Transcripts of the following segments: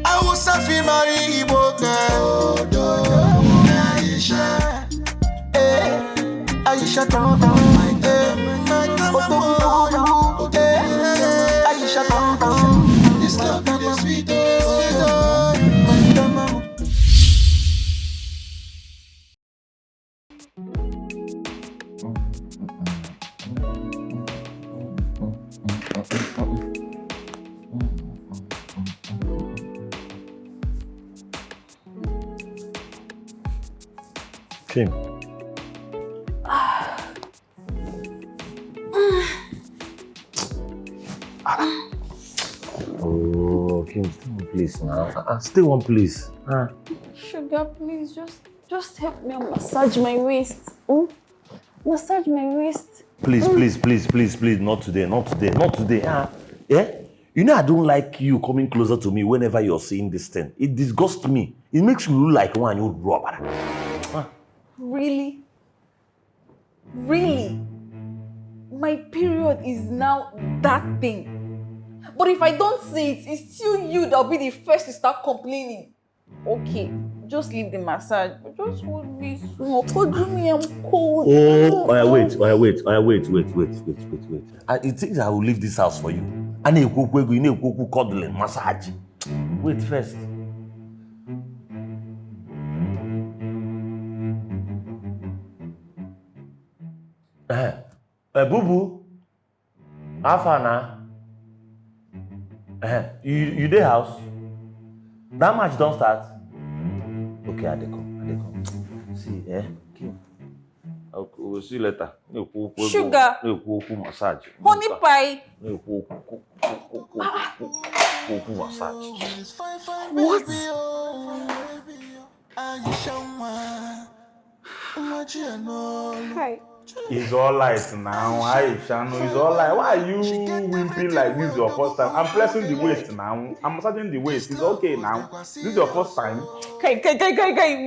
Hausa fi marry Igbo girl. Aisha, Aisha come down, Aisha come down. This love is sweet, Kim. Oh, Kim, stay one place now. Stay one place. Sugar, please, just help me and massage my waist. Massage my waist. Please, not today. Yeah? You know I don't like you coming closer to me whenever you're saying this thing. It disgusts me. It makes you look like one you robber. Really? Really? My period is now that thing. But if I don't say it, it's still you that'll be the first to start complaining. Okay, just leave the massage. But just hold me small. Hold me, I'm cold. Wait. It thinks I will leave this house for you. I need to cuddling, massage. Wait first. Boo-boo. How far now? You dey house? That match don't start? Okay, I dey come. See, Kim. We'll see you later. Sugar. Massage. Honey pie. Massage. What? Hi. It's all light now. Aisha, no, it's all light. Why are you wimping like this your first time? I'm pressing the waist now. I'm massaging the waist. It's okay now. This is your first time. Kai,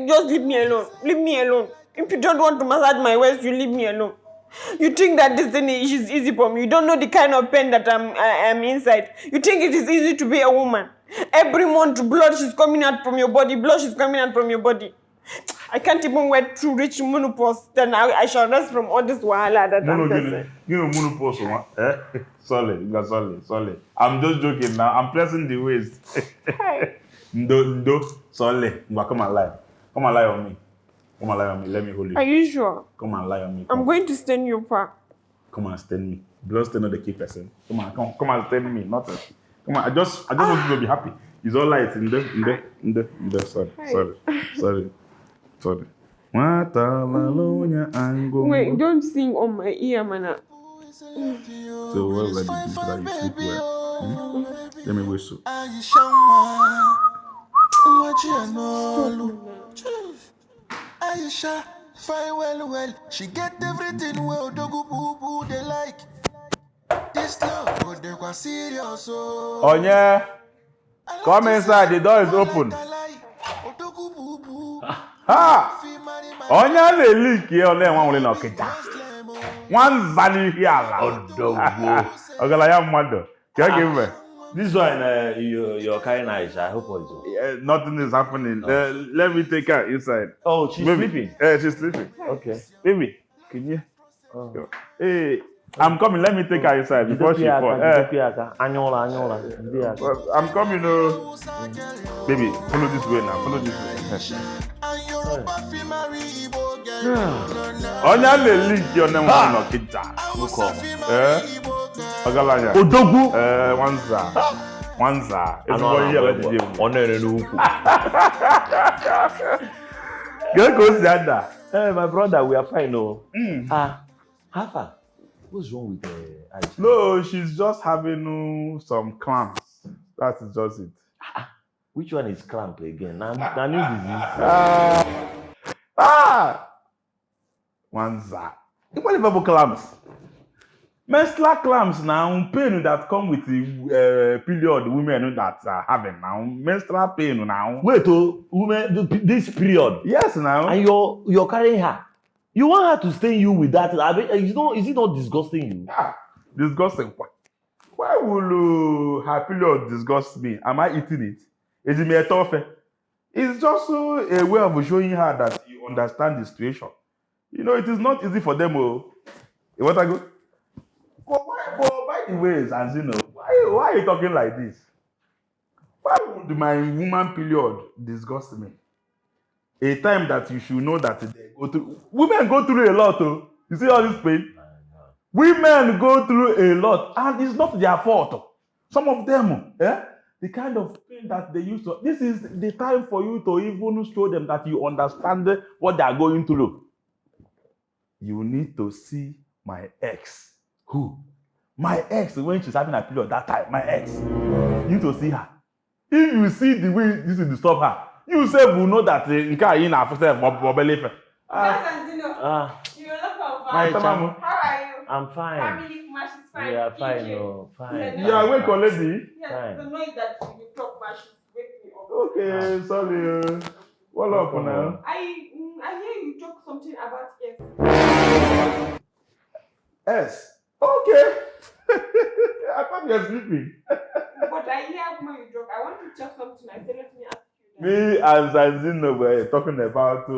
just leave me alone. Leave me alone. If you don't want to massage my waist, you leave me alone. You think that this thing is easy for me. You don't know the kind of pain that I'm inside. You think it is easy to be a woman. Every month, blood is coming out from your body. I can't even wait to reach menopause. Then I shall rest from all this wahala that I'm facing. You know menopause, eh? Sorry. I'm just joking now. I'm pressing the waist. Hi. Ndo, sorry. Come and lie on me. Let me hold you. Are you sure? Come and lie on me. I'm going to stain you, Pa. Come and stain me. Blood stain not the key person. Come and stain me. Not a, come on. I just want you to be happy. It's all light in the. Sorry. Wait, don't sing on my ear, man. So what will I do so that you sleep well? Let me whistle. Aisha, fine well. She get everything well. ODOGWU they like. This love, but they were serious. Oh yeah. Come inside. The door is open. Onya le leak here on one will knock it. One value here. ODOGWU. Ogalaya mother. Give me. This one, you're carrying Aisha. I hope it's okay. Nothing is happening. Let me take her inside. Oh, she's sleeping? She's sleeping. Okay. Baby, can you? Hey, I'm coming. Let me take her inside before she falls. I'm coming. Baby, follow this way now. Follow this way. Onya le leak your name on no kita. Ogalanya. ODOGWU. Wanza. Everybody here let you. Go Zanda. Hey, my brother, we are fine, no. How far? What's wrong with Aisha? No, she's just having some cramps. That is just it. Which one is cramp again? Now new disease. Wanza. What about clamps? Menstrual clamps now, pain that come with the period women that are having now. Menstrual pain now. Wait, women, this period? Yes, now. And you're carrying her. You want her to stain you with that? Is it not disgusting you? Disgusting. Why will her period disgust me? Am I eating it? It's just a way of showing her that you understand the situation. You know, it is not easy for them. Oh, you want to go? But by the way, Zanzino, why are you talking like this? Why would my woman period disgust me? A time that you should know that they go through. Women go through a lot. Oh. You see all this pain? Women go through a lot, and it's not their fault. Oh. Some of them, the kind of pain that they used to. This is the time for you to even show them that you understand what they are going through. You need to see my ex. Who? My ex, when she's having a period that time, my ex. You need to see her. If you see the way this will disturb her, you say will know that in How are you? I'm fine. Family much is fine. We are fine, oh, fine. You are awake already? Yes, Fine. the noise that you talk much wake me up. Okay, sorry. What up now? I hear you talk something about yes. S. Okay. I thought you were sleeping. But I hear when you talk. I want to talk something. I said, let me ask you. Me and Zanzino were talking about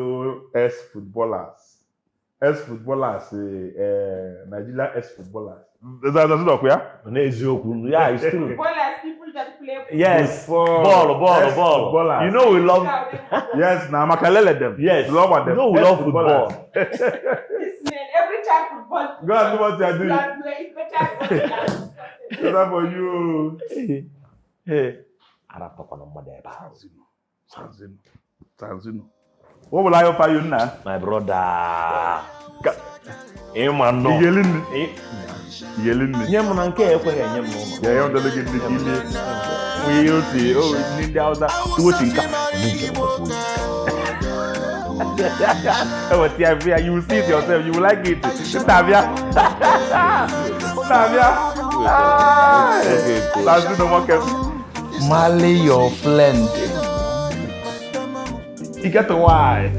ex-footballers. Ex-footballers, Nigeria ex-footballers. Zanzino, yeah? Yeah, it's true. Footballers, people that play. Yes, Ball. ball. You know we love. Yes, now Makalele them. Yes, love them. you know we love football. This man, every time football. Go and do what you are doing. It's better. Better for you. Hey. Sanzino. What will I offer you now? My brother. Hey man, no. Yelling me. Nyam na nke ekwe ya nyam no. Yeah, you don't get the kidney. We you see, oh, in the Hausa, do what you can. Oh, Tavia, you will see it yourself. You will like it. Tavia. Okay, cool. That's the one. Marley your friend. You get the why.